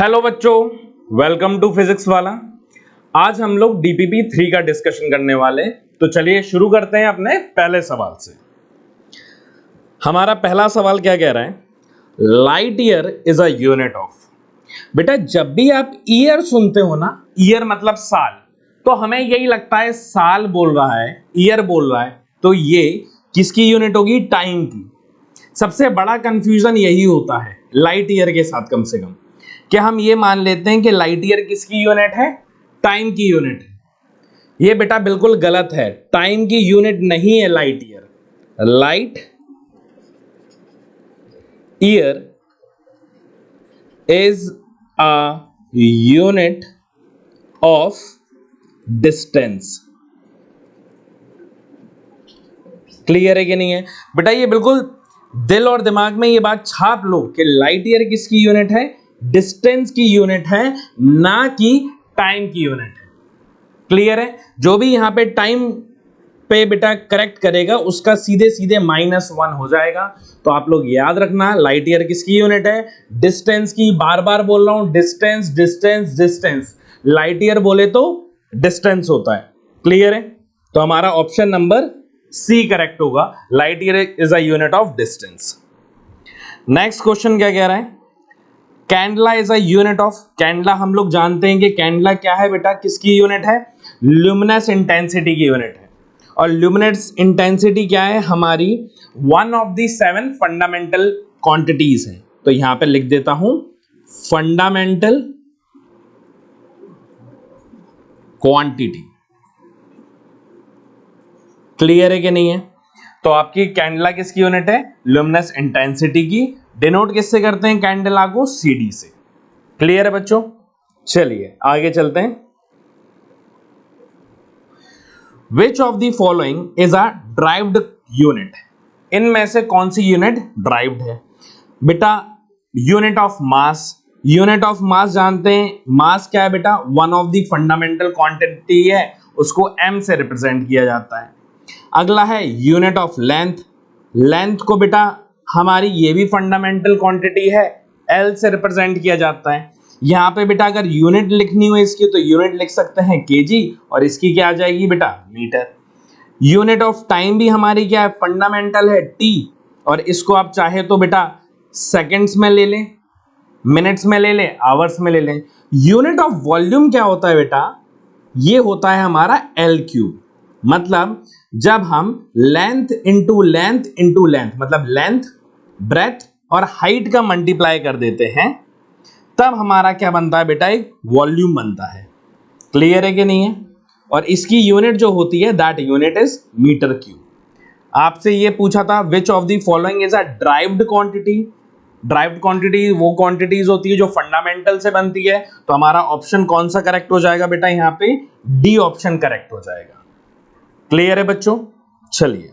Hello बच्चों, welcome to physics वाला। आज हम लोग डीपीपी 3 का डिस्कशन करने वाले। तो चलिए शुरू करते हैं अपने पहले सवाल से। हमारा पहला सवाल क्या कह रहा है? Light year is a unit of. बेटा जब भी आप ईयर सुनते हो ना, ईयर मतलब साल, तो हमें यही लगता है साल बोल रहा है, ईयर बोल रहा है, तो ये किसकी यूनिट होगी? टाइम की। सबसे बड़ा कंफ्यूजन यही होता है लाइट ईयर के साथ, कम से कम क्या हम ये मान लेते हैं कि लाइट ईयर किसकी यूनिट है? टाइम की यूनिट है। ये बेटा बिल्कुल गलत है, टाइम की यूनिट नहीं है light year. Light year is a unit of distance. Clear है कि नहीं है बेटा? ये बिल्कुल दिल और दिमाग में ये बात छाप लो कि लाइट ईयर किसकी यूनिट है? डिस्टेंस की यूनिट है, ना कि टाइम की यूनिट है। क्लियर है? जो भी यहां पे टाइम पे बेटा करेक्ट करेगा उसका सीधे सीधे -1 हो जाएगा। तो आप लोग याद रखना, लाइट ईयर किसकी यूनिट है? डिस्टेंस की। बार बार बोल रहा हूं, distance distance distance. Light year बोले तो डिस्टेंस होता है। क्लियर है? तो हमारा ऑप्शन नंबर सी करेक्ट होगा। Light year is a unit of distance. Next question क्या कह रहा है? Candela is a unit of. Candela हम लोग जानते हैं कि कैंडला क्या है बेटा? किसकी यूनिट है? ल्यूमिनस इंटेंसिटी की यूनिट है। और ल्यूमिनस इंटेंसिटी क्या है? हमारी 1 ऑफ द 7 फंडामेंटल क्वांटिटीज है। तो यहां पे लिख देता हूं फंडामेंटल क्वांटिटी। क्लियर है कि नहीं है? तो आपकी कैंडला किसकी यूनिट है? ल्यूमिनस इंटेंसिटी की। डिनोट किससे करते हैं कैंडला को? सीडी से। क्लियर है बच्चों? चलिए आगे चलते हैं। विच of the following is a derived unit? इनमें से कौन सी यूनिट ड्राइव्ड है? बेटा unit of mass. Unit of mass जानते हैं, मास क्या है बेटा? 1 ऑफ द फंडामेंटल क्वांटिटी है, उसको m से रिप्रेजेंट किया जाता है। अगला है यूनिट ऑफ लेंथ। लेंथ को बेटा हमारी ये भी फंडामेंटल क्वांटिटी है, L से रिप्रेजेंट किया जाता है। यहां पे बेटा अगर यूनिट लिखनी हो इसकी तो यूनिट लिख सकते हैं केजी, और इसकी क्या आ जाएगी बेटा? मीटर। यूनिट ऑफ टाइम भी हमारी क्या है? फंडामेंटल है, T, और इसको आप चाहे तो बेटा सेकंड्स में ले लें, मिनट्स में ले लें, आवर्स में ले लें। यूनिट ऑफ वॉल्यूम क्या होता है बेटा? ये होता है हमारा L3। मतलब जब हम length into length into length, मतलब लेंथ, ब्रेथ और हाइट का मल्टीप्लाई कर देते हैं, तब हमारा क्या बनता है बेटा? एक वॉल्यूम बनता है। क्लियर है कि नहीं है? और इसकी यूनिट जो होती है that unit is metre cube. आपसे ये पूछा था which of the following is a derived quantity. Derived quantity वो क्वांटिटीज होती है जो फंडामेंटल से बनती है। तो हमारा ऑप्शन कौन सा करेक्ट हो जाएगा बेटा? यहां पे डी ऑप्शन करेक्ट हो जाएगा। क्लियर है बच्चों? चलिए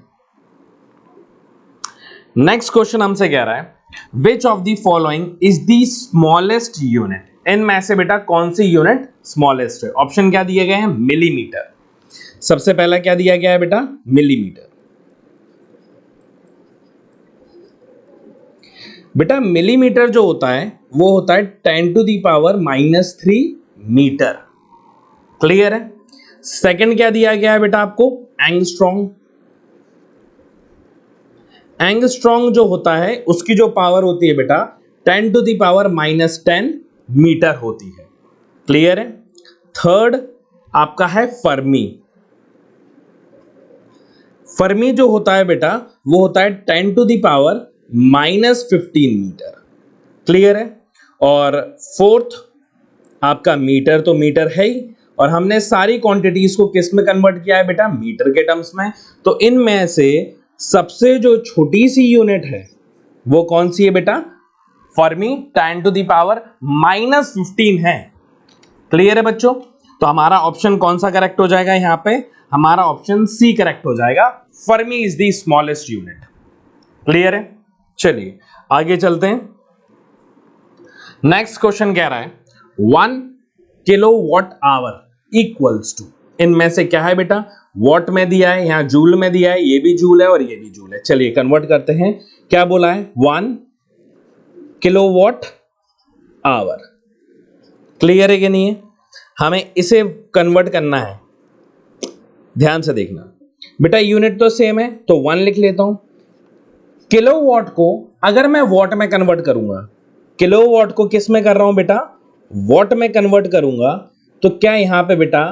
नेक्स्ट क्वेश्चन हमसे कह रहा है विच of the following is the smallest unit? इनमें से बेटा कौन सी यूनिट स्मॉलेस्ट है? ऑप्शन क्या दिए गए हैं? मिलीमीटर। सबसे पहला क्या दिया गया है बेटा? मिलीमीटर। बेटा मिलीमीटर जो होता है वो होता है 10⁻³ मीटर। क्लियर है? सेकंड क्या दिया गया है बेटा आपको? एंगस्ट्रॉन्ग। एंगस्ट्रॉन्ग जो होता है उसकी जो पावर होती है बेटा 10⁻⁻10 मीटर होती है। क्लियर है? थर्ड आपका है फर्मी। फर्मी जो होता है बेटा वो होता है 10⁻⁻15 मीटर। क्लियर है? और फोर्थ आपका मीटर, तो मीटर है ही, और हमने सारी क्वांटिटीज को किस में कन्वर्ट किया है बेटा? मीटर के टर्म्स में। तो इनमें से सबसे जो छोटी सी यूनिट है वो कौन सी है बेटा? फर्मी 10⁻⁻15 है। क्लियर है बच्चों? तो हमारा ऑप्शन कौन सा करेक्ट हो जाएगा? यहां पे हमारा ऑप्शन सी करेक्ट हो जाएगा। Fermi is the smallest unit. Clear है? चलिए आगे चलते हैं। नेक्स्ट क्वेश्चन कह रहा है 1 किलोवाट आवर इक्वल्स टू। इनमें से क्या है बेटा? वॉट में दिया है, यहां जूल में दिया है, ये भी जूल है और ये भी जूल है। चलिए कन्वर्ट करते हैं। क्या बोला है? 1 किलोवाट आवर। क्लियर है कि नहीं है? हमें इसे कन्वर्ट करना है, ध्यान से देखना बेटा। यूनिट तो सेम है तो 1 लिख लेता हूं। किलोवाट को अगर मैं वॉट में कन्वर्ट करूंगा, किलोवाट को किस में कर रहा हूं बेटा? वॉट में कन्वर्ट करूंगा, तो क्या यहां पे बेटा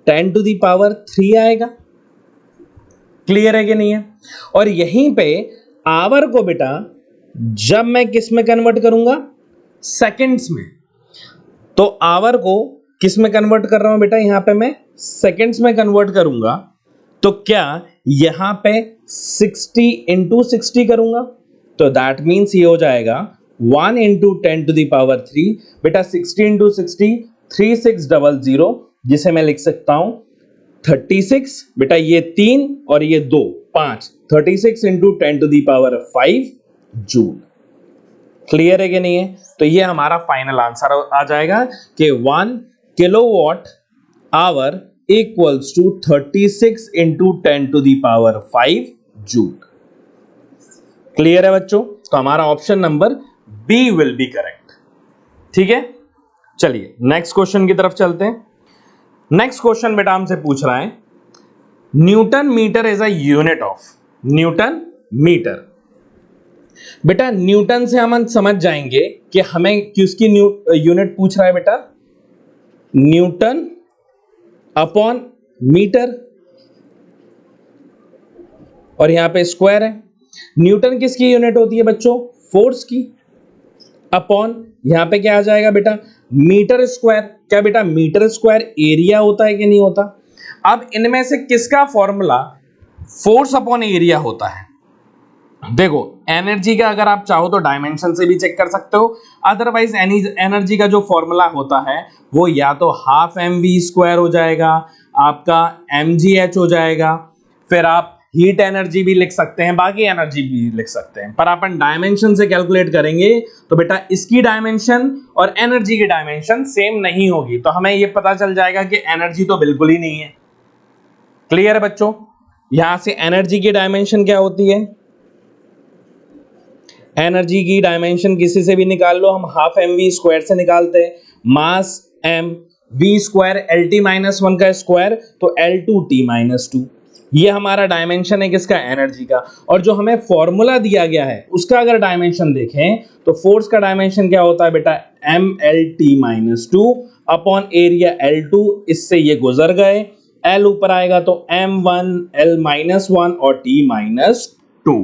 10 टू दी पावर 3 आएगा। क्लियर है कि नहीं है? और यहीं पे आवर को बेटा जब मैं किस में कन्वर्ट करूंगा? सेकंड्स में। तो आवर को किस में कन्वर्ट कर रहा हूं बेटा? यहां पे मैं सेकंड्स में कन्वर्ट करूंगा, तो क्या यहां पे 60 इंटू 60 करूंगा, तो दैट मीन्स ये हो जाएगा 1 इंटू 10 टू दी पावर 3 बेटा। 60 इंटू 60 3600, जिसे मैं लिख सकता हूं 36 बेटा, ये 3 और ये 2 5, 36 into 10 to the power 5 joule. Clear है कि नहीं है? तो ये हमारा फाइनल आंसर आ जाएगा कि 1 kilowatt hour equals to 36 into 10 to the power 5 joule. Clear है बच्चों? तो हमारा option number B will be correct. ठीक है, चलिए नेक्स्ट क्वेश्चन की तरफ चलते हैं। नेक्स्ट क्वेश्चन बेटा हमसे पूछ रहा है newton metre is a unit of. Newton metre बेटा, न्यूटन से हम समझ जाएंगे कि हमें किसकी यूनिट पूछ रहा है बेटा? न्यूटन अपॉन मीटर, और यहां पे स्क्वायर है। न्यूटन किसकी यूनिट होती है बच्चों? फोर्स की। अपॉन यहां पे क्या आ जाएगा बेटा? Metre square. क्या बेटा मीटर स्क्वायर एरिया होता है कि नहीं होता? अब इनमें से किसका फॉर्मूला फोर्स अपॉन एरिया होता है? देखो, एनर्जी का अगर आप चाहो तो डायमेंशन से भी चेक कर सकते हो, अदरवाइज एनर्जी का जो फॉर्मूला होता है वो या तो हाफ mv² हो जाएगा, आपका mgh हो जाएगा, फिर आप हीट एनर्जी भी लिख सकते हैं, बाकी एनर्जी भी लिख सकते हैं, पर अपन डायमेंशन से कैलकुलेट करेंगे तो बेटा इसकी डायमेंशन और एनर्जी की डायमेंशन सेम नहीं होगी, तो हमें ये पता चल जाएगा कि एनर्जी तो बिल्कुल ही नहीं है। क्लियर है बच्चों? यहां से एनर्जी की डायमेंशन क्या होती है? एनर्जी की डायमेंशन किसी से भी निकाल लो, हम हाफ mv² से निकालते हैं। मास m, v² LT-1 का स्क्वायर तो L2T-2, ये हमारा डायमेंशन है किसका? एनर्जी का। और जो हमें फॉर्मूला दिया गया है उसका अगर डायमेंशन देखें तो फोर्स का डायमेंशन क्या होता है बेटा? MLT-2 अपॉन एरिया L2, इससे ये गुजर गए, L ऊपर आएगा तो M1 L-1 और T-2।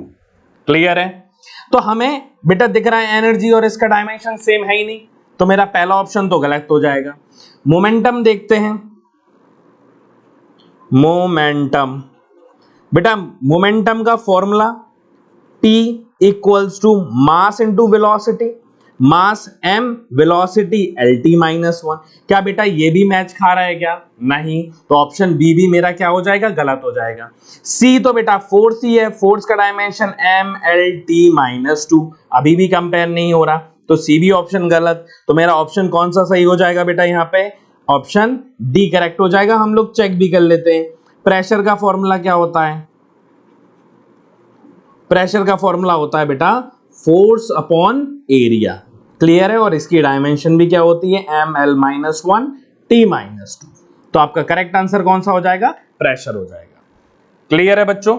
क्लियर है? तो हमें बेटा दिख रहा है एनर्जी और इसका डायमेंशन सेम है ही नहीं, तो मेरा पहला ऑप्शन तो गलत हो जाएगा। मोमेंटम देखते हैं। मोमेंटम बेटा, मोमेंटम का formula T equals to mass into velocity, mass m, velocity LT-1। क्या बेटा ये भी मैच खा रहा है क्या? नहीं, तो ऑप्शन बी भी मेरा क्या हो जाएगा? गलत हो जाएगा। सी तो बेटा फोर्स ही है, फोर्स का डायमेंशन MLT-2, अभी भी कंपेयर नहीं हो रहा, तो सी भी ऑप्शन गलत। तो मेरा ऑप्शन कौन सा सही हो जाएगा बेटा? यहाँ पे ऑप्शन डी करेक्ट हो जाएगा। हम लोग चेक भी कर लेते हैं, प्रेशर का फॉर्मूला क्या होता है? प्रेशर का फॉर्मूला होता है बेटा फोर्स अपॉन एरिया। क्लियर है? और इसकी डायमेंशन भी क्या होती है? ML-1 T-2। तो आपका करेक्ट आंसर कौन सा हो जाएगा? प्रेशर हो जाएगा। क्लियर है बच्चों?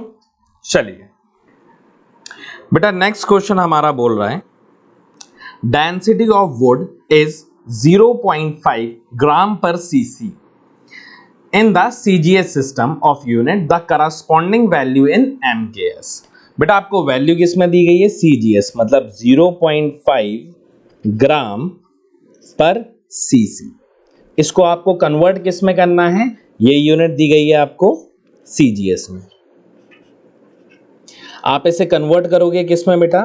चलिए बेटा नेक्स्ट क्वेश्चन हमारा बोल रहा है डेंसिटी ऑफ वुड इज 0.5 ग्राम पर cc in the CGS system of unit, the corresponding value in MKS। बेटा आपको वैल्यू किस में दी गई है? CGS, मतलब 0.5 ग्राम पर cc। इसको आपको कन्वर्ट किस में करना है? ये यूनिट दी गई है आपको CGS में। आप इसे कन्वर्ट करोगे किस में बेटा?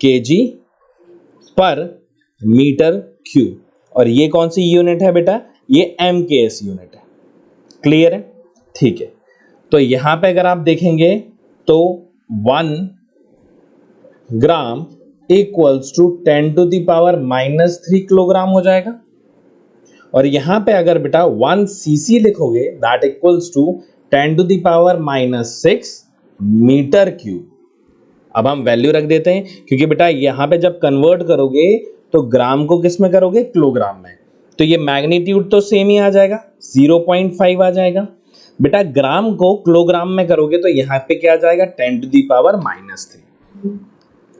kg पर मीटर क्यूब, और ये कौन सी यूनिट है बेटा? ये MKS यूनिट है। क्लियर है? ठीक है, तो यहां पे अगर आप देखेंगे तो 1 gram equals to 10 to the power -3 kilogram हो जाएगा, और यहां पे अगर बेटा 1 cc लिखोगे that equals to 10 to the power -6 metre cube. अब हम वैल्यू रख देते हैं, क्योंकि बेटा यहां पे जब कन्वर्ट करोगे तो ग्राम को किस में करोगे? किलोग्राम में। तो ये मैग्नीट्यूड तो सेम ही आ जाएगा, 0.5 आ जाएगा। बेटा ग्राम को किलोग्राम में करोगे तो यहाँ पे क्या आ जाएगा, 10⁻³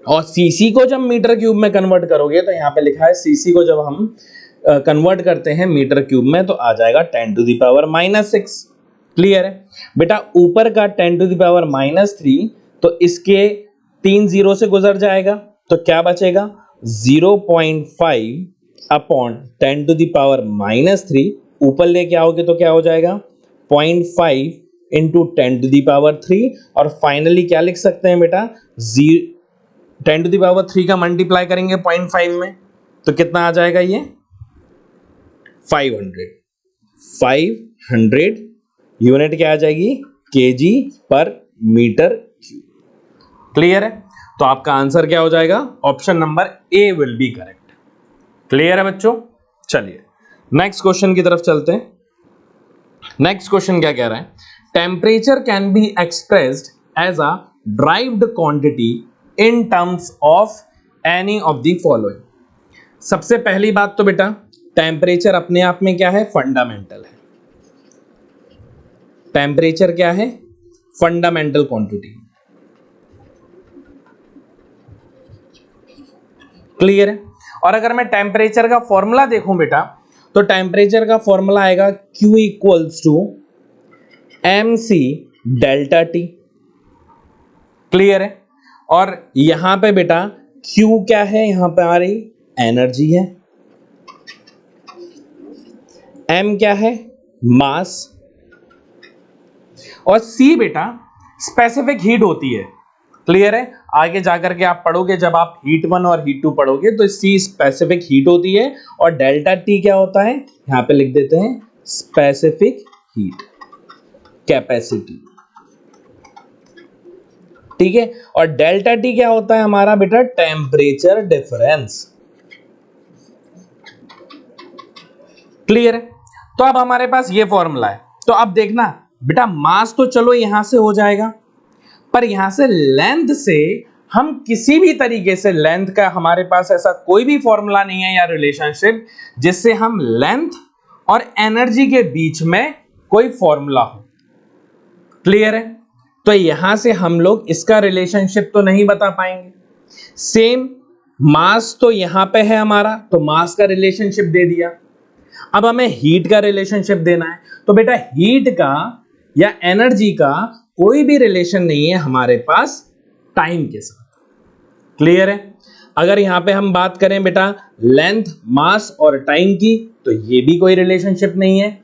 और सीसी को जब मीटर क्यूब में कन्वर्ट करोगे तो यहाँ पे लिखा है सीसी को जब हम कन्वर्ट करते हैं मीटर क्यूब में तो आ जाएगा 10⁻⁻6। क्लियर है बेटा, ऊपर का 10⁻³ तो इसके 3 जीरो से गुजर जाएगा तो क्या बचेगा, 0.5 अपॉन 10⁻³ ऊपर लेके आओगे तो क्या हो जाएगा, 0.5 इंटू 10⁻³ और फाइनली क्या लिख सकते हैं बेटा, 10⁻³ का मल्टीप्लाई करेंगे 0.5 में तो कितना आ जाएगा, ये 500 यूनिट क्या आ जाएगी, केजी पर मीटर क्यूब। क्लियर है, तो आपका आंसर क्या हो जाएगा, option number A will be correct. Clear है बच्चों, चलिए नेक्स्ट क्वेश्चन की तरफ चलते हैं। नेक्स्ट क्वेश्चन क्या कह रहा है, temperature can be expressed as a derived quantity in terms of any of the following. सबसे पहली बात तो बेटा टेम्परेचर अपने आप में क्या है, फंडामेंटल है। टेम्परेचर क्या है, फंडामेंटल क्वांटिटी। क्लियर है, और अगर मैं टेम्परेचर का फॉर्मूला देखूं बेटा तो टेम्परेचर का फॉर्मूला आएगा Q equals to mc delta T। Clear है, और यहां पे बेटा Q क्या है, यहां पे आ रही एनर्जी है, m क्या है, मास, और C बेटा स्पेसिफिक हीट होती है। क्लियर है, आगे जाकर के आप पढ़ोगे जब आप हीट 1 और हीट 2 पढ़ोगे तो C स्पेसिफिक हीट होती है और डेल्टा T क्या होता है, यहां पे लिख देते हैं स्पेसिफिक हीट कैपेसिटी। ठीक है, और डेल्टा T क्या होता है हमारा बेटा, टेम्परेचर डिफरेंस। क्लियर है, तो अब हमारे पास ये फॉर्मूला है, तो अब देखना बेटा मास तो चलो यहां से हो जाएगा, पर यहां से लेंथ से हम किसी भी तरीके से लेंथ का हमारे पास ऐसा कोई भी फॉर्मूला नहीं है या रिलेशनशिप जिससे हम लेंथ और एनर्जी के बीच में कोई फॉर्मूला हो। क्लियर है, तो यहां से हम लोग इसका रिलेशनशिप तो नहीं बता पाएंगे। सेम मास तो यहां पे है हमारा, तो मास का रिलेशनशिप दे दिया। अब हमें हीट का रिलेशनशिप देना है, तो बेटा हीट का या एनर्जी का कोई भी रिलेशन नहीं है हमारे पास टाइम के साथ। क्लियर है, अगर यहां पे हम बात करें बेटा लेंथ, मास और टाइम की तो ये भी कोई रिलेशनशिप नहीं है,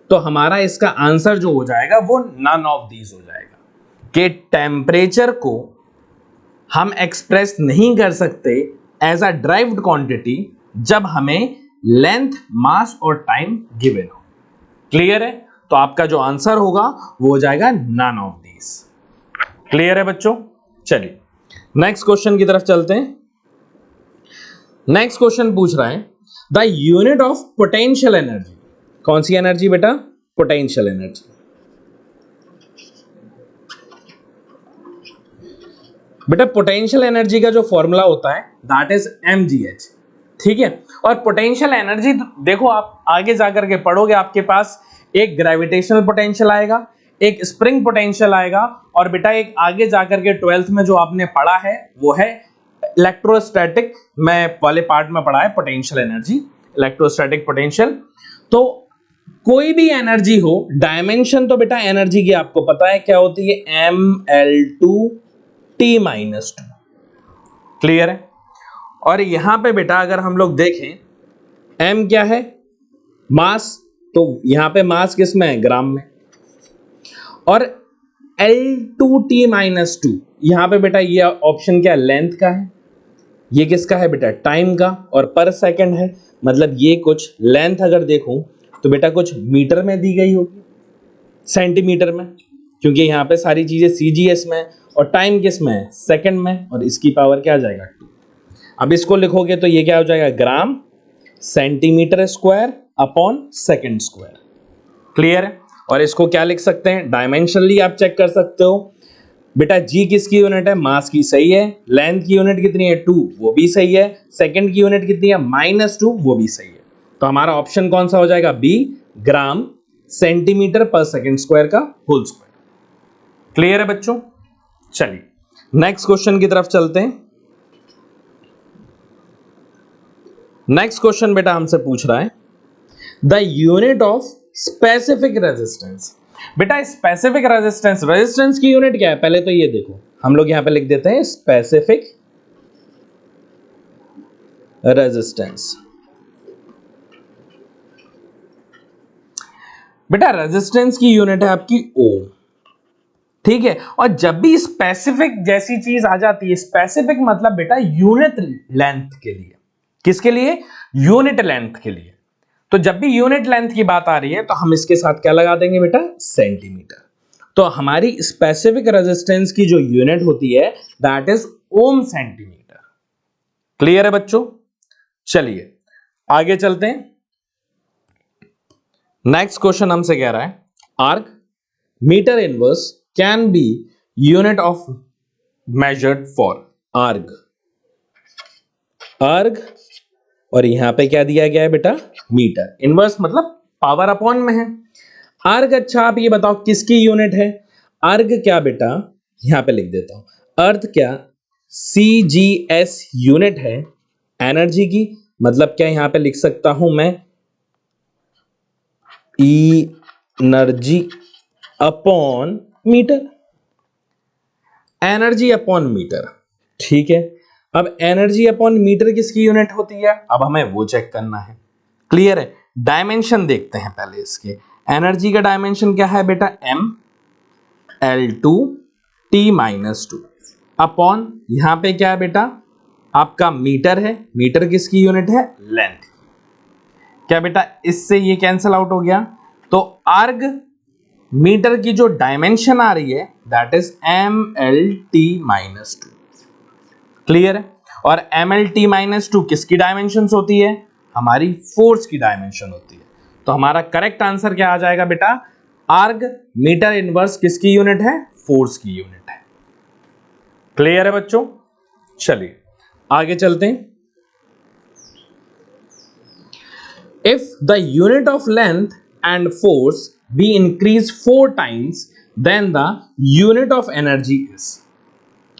तो हमारा इसका आंसर जो हो जाएगा वो नन ऑफ दीज हो जाएगा कि टेम्परेचर को हम एक्सप्रेस नहीं कर सकते एज अ ड्राइव्ड क्वांटिटी जब हमें लेंथ, मास और टाइम गिवन हो। क्लियर है, तो आपका जो आंसर होगा वो हो जाएगा नन ऑफ दीज। क्लियर है बच्चों, चलिए नेक्स्ट क्वेश्चन की तरफ चलते हैं। नेक्स्ट क्वेश्चन पूछ रहा है the unit of potential energy. कौन सी एनर्जी बेटा, पोटेंशियल एनर्जी। बेटा पोटेंशियल एनर्जी का जो फॉर्मूला होता है दैट इज mgh। ठीक है, और पोटेंशियल एनर्जी देखो आप आगे जाकर के पढ़ोगे, आपके पास एक ग्रेविटेशनल पोटेंशियल आएगा, एक स्प्रिंग पोटेंशियल आएगा, और बेटा एक आगे जाकर के 12th में जो आपने पढ़ा है वो है इलेक्ट्रोस्टैटिक में वाले पार्ट में पढ़ा है पोटेंशियल एनर्जी, इलेक्ट्रोस्टैटिक पोटेंशियल। तो कोई भी एनर्जी हो, डायमेंशन तो बेटा एनर्जी की आपको पता है क्या होती है, mL2T-2। क्लियर है, और यहां पे बेटा अगर हम लोग देखें m क्या है, मास, तो यहां पे मास किस में है, ग्राम में, और L2T-2 यहां पे बेटा ये ऑप्शन क्या लेंथ का है, ये किसका है बेटा टाइम का, और पर सेकंड है, मतलब ये कुछ लेंथ अगर देखूं तो बेटा कुछ मीटर में दी गई होगी, सेंटीमीटर में, क्योंकि यहां पे सारी चीजें CGS में, और टाइम किस में है, सेकंड में, और इसकी पावर क्या आ जाएगा 2। अब इसको लिखोगे तो ये क्या हो जाएगा, gram centimetre square upon second square. Clear है, और इसको क्या लिख सकते हैं, डायमेंशनली आप चेक कर सकते हो बेटा जी किसकी यूनिट है, मास की, सही है, लेंथ की यूनिट कितनी है 2, वो भी सही है, सेकंड की यूनिट कितनी है -2, वो भी सही है। तो हमारा ऑप्शन कौन सा हो जाएगा? बी, ग्राम सेंटीमीटर पर सेकंड स्क्वायर का होल स्क्वायर। क्लियर है बच्चों? चलिए नेक्स्ट क्वेश्चन की तरफ चलते हैं। नेक्स्ट क्वेश्चन बेटा हमसे पूछ रहा है the unit of specific resistance. बेटा स्पेसिफिक रेजिस्टेंस, रेजिस्टेंस की यूनिट क्या है? पहले तो ये देखो, हम लोग यहां पे लिख देते हैं स्पेसिफिक रेजिस्टेंस। बेटा रेजिस्टेंस की यूनिट है आपकी ओम, ठीक है। और जब भी स्पेसिफिक जैसी चीज आ जाती है, स्पेसिफिक मतलब बेटा यूनिट लेंथ के लिए। किसके लिए? यूनिट लेंथ के लिए। तो जब भी यूनिट लेंथ की बात आ रही है तो हम इसके साथ क्या लगा देंगे बेटा? सेंटीमीटर। तो हमारी स्पेसिफिक रेजिस्टेंस की जो यूनिट होती है that is ohm centimetre. Clear है बच्चों? चलिए आगे चलते हैं। नेक्स्ट क्वेश्चन हमसे कह रहा है erg metre inverse can be unit of measured for erg. Erg और यहां पे क्या दिया गया है बेटा? मीटर। इनवर्स मतलब पावर अपॉन में है। आर्ग, अच्छा आप ये बताओ किसकी यूनिट है? आर्ग क्या बेटा? यहां पे लिख देता हूं, अर्थ क्या CGS यूनिट है एनर्जी की। मतलब क्या यहां पे लिख सकता हूं मैं energy upon metre. Energy upon metre, ठीक है। अब एनर्जी अपॉन मीटर किसकी यूनिट होती है? अब हमें वो चेक करना है। क्लियर है? डायमेंशन देखते हैं पहले इसके। एनर्जी का डायमेंशन क्या है बेटा? M/L/2T-2 अपॉन यहां पे क्या है बेटा? आपका मीटर है। मीटर किसकी यूनिट है? लेंथ। क्या बेटा इससे ये कैंसिल आउट हो गया? तो आर्ग मीटर की जो डायमेंशन आ रही है दैट इज ML/T-2। क्लियर है? और ML/T-2 किसकी डायमेंशन होती है? हमारी फोर्स की डायमेंशन होती है। तो हमारा करेक्ट आंसर क्या आ जाएगा बेटा? आर्ग मीटर इनवर्स किसकी यूनिट है? फोर्स की यूनिट है। क्लियर है बच्चों? चलिए आगे चलते हैं। If the unit of length and force be increase 4 times then the unit of energy is.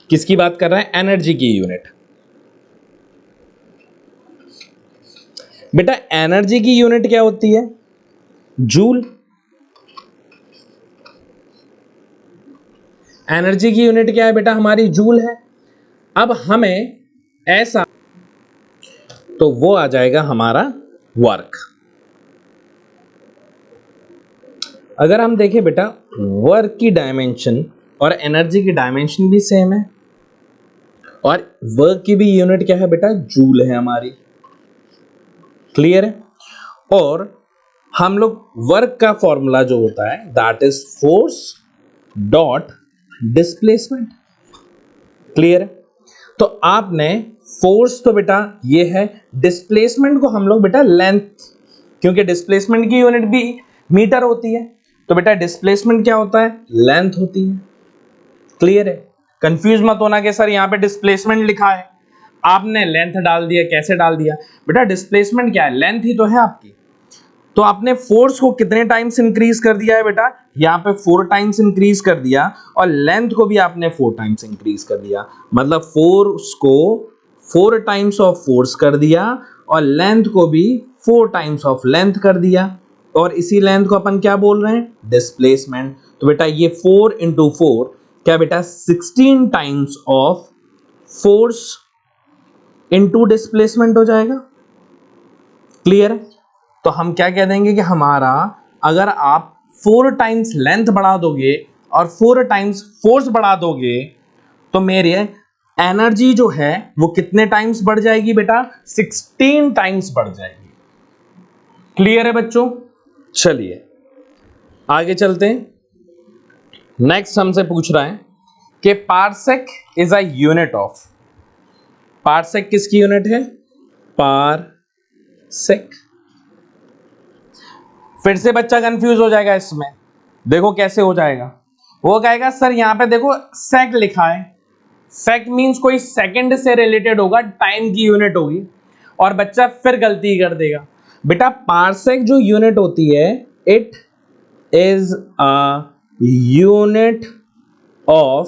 किसकी बात कर रहा है? एनर्जी की यूनिट। बेटा एनर्जी की यूनिट क्या होती है? जूल। एनर्जी की यूनिट क्या है बेटा? हमारी जूल है। अब हमें ऐसा, तो वो आ जाएगा हमारा वर्क। अगर हम देखें बेटा वर्क की डायमेंशन और एनर्जी की डायमेंशन भी सेम है, और वर्क की भी यूनिट क्या है बेटा? जूल है हमारी। क्लियर है? और हम लोग वर्क का फॉर्मूला जो होता है that is force dot displacement. Clear है? तो आपने फोर्स तो बेटा ये है, डिस्प्लेसमेंट को हम लोग बेटा लेंथ, क्योंकि डिस्प्लेसमेंट की यूनिट भी मीटर होती है, तो बेटा डिस्प्लेसमेंट क्या होता है? लेंथ होती है। क्लियर है? कंफ्यूज मत होना कि सर यहां पे डिस्प्लेसमेंट लिखा है आपने लेंथ डाल दिया, कैसे डाल दिया? बेटा डिस्प्लेसमेंट क्या है? लेंथ ही तो है आपकी। तो आपने फोर्स को कितने टाइम्स इंक्रीज कर दिया है बेटा? यहां पे 4 टाइम्स इंक्रीज कर दिया, और लेंथ को भी आपने 4 टाइम्स इंक्रीज कर दिया। मतलब फोर्स को 4 टाइम्स ऑफ फोर्स कर दिया, और लेंथ को भी 4 टाइम्स ऑफ लेंथ कर दिया, और इसी लेंथ को अपन क्या बोल रहे हैं? डिस्प्लेसमेंट। तो बेटा ये 4 × 4 क्या बेटा? 16 times of force into displacement हो जाएगा। क्लियर है? तो हम क्या कह देंगे कि हमारा, अगर आप 4 टाइम्स लेंथ बढ़ा दोगे और 4 टाइम्स फोर्स बढ़ा दोगे तो मेरे एनर्जी जो है वो कितने टाइम्स बढ़ जाएगी बेटा? 16 टाइम्स बढ़ जाएगी। क्लियर है बच्चों? चलिए आगे चलते हैं। नेक्स्ट हमसे पूछ रहा है कि parsec is a unit of. Parsec किसकी यूनिट है? पारसेक। फिर से बच्चा कंफ्यूज हो जाएगा इसमें। देखो कैसे हो जाएगा। वो कहेगा सर यहां पे देखो सेक लिखा है, सेक मींस कोई सेकंड से रिलेटेड होगा, टाइम की यूनिट होगी, और बच्चा फिर गलती कर देगा, बेटा पार्सेक जो यूनिट होती है, it is a unit of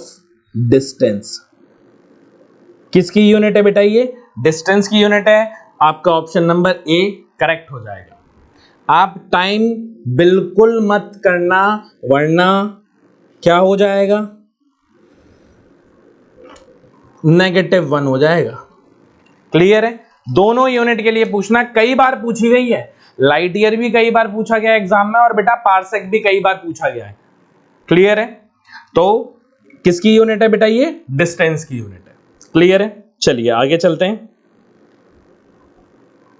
distance. किसकी यूनिट है बेटा? ये डिस्टेंस की यूनिट है। आपका ऑप्शन नंबर ए करेक्ट हो जाएगा। आप टाइम बिल्कुल मत करना, वरना क्या हो जाएगा? -1 हो जाएगा। क्लियर है? दोनों यूनिट के लिए पूछना, कई बार पूछी गई है। लाइट ईयर भी कई बार पूछा गया एग्जाम में, और बेटा पार्सेक भी कई बार पूछा गया है। क्लियर है? तो किसकी यूनिट है बेटा? ये डिस्टेंस की यूनिट है। क्लियर है? चलिए आगे चलते हैं।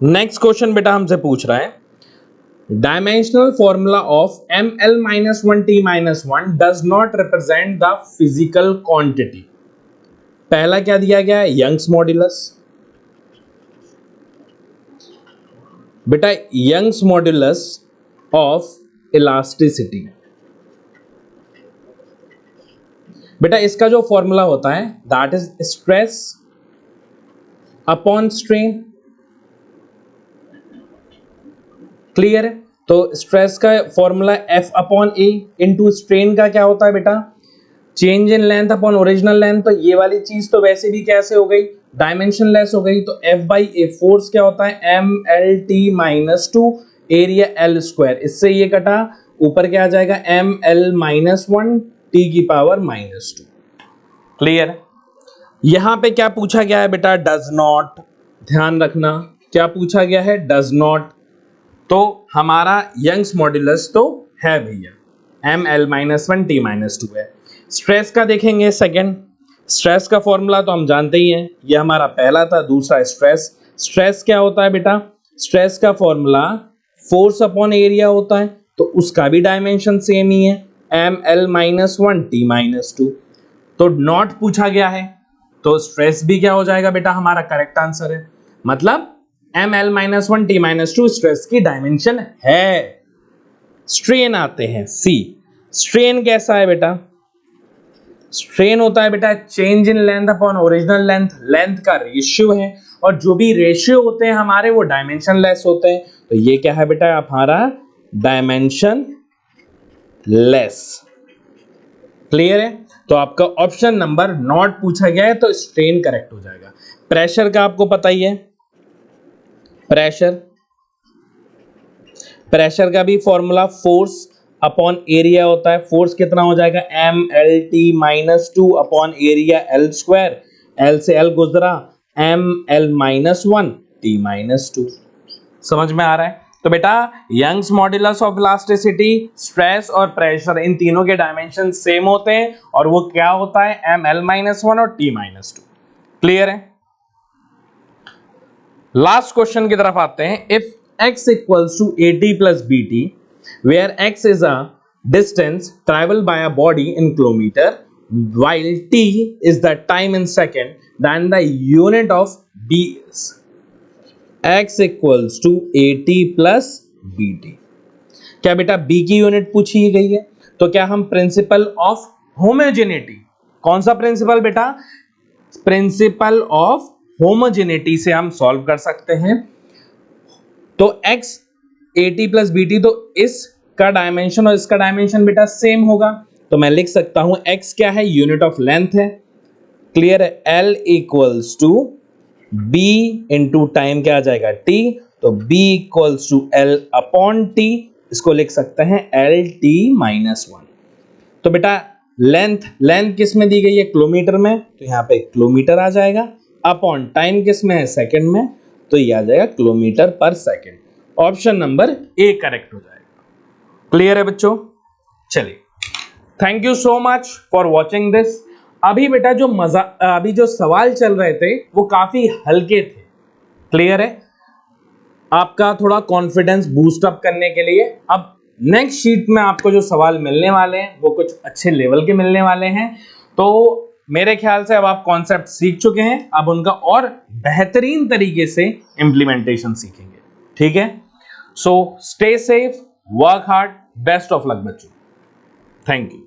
नेक्स्ट क्वेश्चन बेटा हमसे पूछ रहा है, dimensional formula of ml-1t-1 does not represent the physical quantity. पहला क्या दिया गया है? Young's modulus. बेटा यंग्स मॉड्यूलस ऑफ इलास्टिसिटी, बेटा इसका जो फॉर्मूला होता है that is stress upon strain. Clear है? तो स्ट्रेस का formula F upon A into strain का क्या होता है बेटा? Change in length upon original length. तो ये वाली चीज तो वैसे भी कैसे हो गई? डायमेंशन लेस हो गई। तो F बाई ए फोर्स क्या होता है? MLT-2 area L square. इससे ये कटा, ऊपर क्या आ जाएगा? ML-1 T की पावर -2। क्लियर है? यहां पे क्या पूछा गया है बेटा? Does not. ध्यान रखना क्या पूछा गया है? Does not. तो हमारा यंग्स मॉड्यूलस तो है भैया, ML-1 T-2 है। स्ट्रेस का देखेंगे सेकंड। स्ट्रेस का फॉर्मूला तो हम जानते ही हैं, ये हमारा पहला था। दूसरा स्ट्रेस। स्ट्रेस क्या होता है बेटा? स्ट्रेस का फॉर्मूला फोर्स अपॉन एरिया होता है, तो उसका भी डायमेंशन सेम ही है, ML-1 T-2। तो नॉट पूछा गया है, तो स्ट्रेस भी क्या हो जाएगा बेटा? हमारा करेक्ट आंसर है। मतलब ML-1 T-2 स्ट्रेस की डायमेंशन है। स्ट्रेन आते हैं सी। स्ट्रेन कैसा है बेटा? स्ट्रेन होता है बेटा change in length upon original length. Length का रेशियो है, और जो भी रेशियो होते हैं हमारे वो डायमेंशन लेस होते हैं। तो ये क्या है बेटा? हमारा डायमेंशन लेस। क्लियर है? तो आपका ऑप्शन नंबर नॉट पूछा गया है, तो स्ट्रेन करेक्ट हो जाएगा। प्रेशर का आपको पता ही है, प्रेशर का भी फॉर्मूला फोर्स अपॉन एरिया होता है। फोर्स कितना हो जाएगा? MLT-2 upon area L square. L से L गुजरा, ML-1 T-2। समझ में आ रहा है? तो बेटा Young's modulus of elasticity, stress और प्रेशर, इन तीनों के डायमेंशन सेम होते हैं, और वो क्या होता है? ML-1 और T-2। क्लियर है? लास्ट क्वेश्चन की तरफ आते हैं। If x equals to AT plus BT, where x is a distance travel by a body in kilometre, while t is the time in second, then the unit of b is x equals to AT plus BT। क्या बेटा b की unit पूछी गई है? तो क्या हम principle of homogeneity, कौन सा प्रिंसिपल बेटा? प्रिंसिपल ऑफ होमोजेनिटी से हम सॉल्व कर सकते हैं। तो x AT प्लस BT, तो इसका डायमेंशन और इसका डायमेंशन बेटा सेम होगा। तो मैं लिख सकता हूं x क्या है? यूनिट ऑफ लेंथ है। क्लियर है? L equals to B into time क्या आ जाएगा? T। तो B equals to L upon T, इसको लिख सकते हैं LT-1। तो बेटा लेंथ किस में दी गई है? किलोमीटर में, तो यहाँ पे किलोमीटर आ जाएगा। अपॉन टाइम किस में है? सेकंड में, तो ये आ जाएगा किलोमीटर पर second. Option number A correct हो जाएगा। क्लियर है बच्चों? चलिए, thank you so much for watching this. अभी जो सवाल चल रहे थे वो काफी हल्के थे। क्लियर है? आपका थोड़ा कॉन्फिडेंस बूस्ट अप करने के लिए अब नेक्स्ट शीट में आपको जो सवाल मिलने वाले हैं वो कुछ अच्छे लेवल के मिलने वाले हैं। तो मेरे ख्याल से अब आप कॉन्सेप्ट सीख चुके हैं, अब उनका और बेहतरीन तरीके से इंप्लीमेंटेशन सीखेंगे। ठीक है? So stay safe, work hard, best of luck बच्चों। Thank you.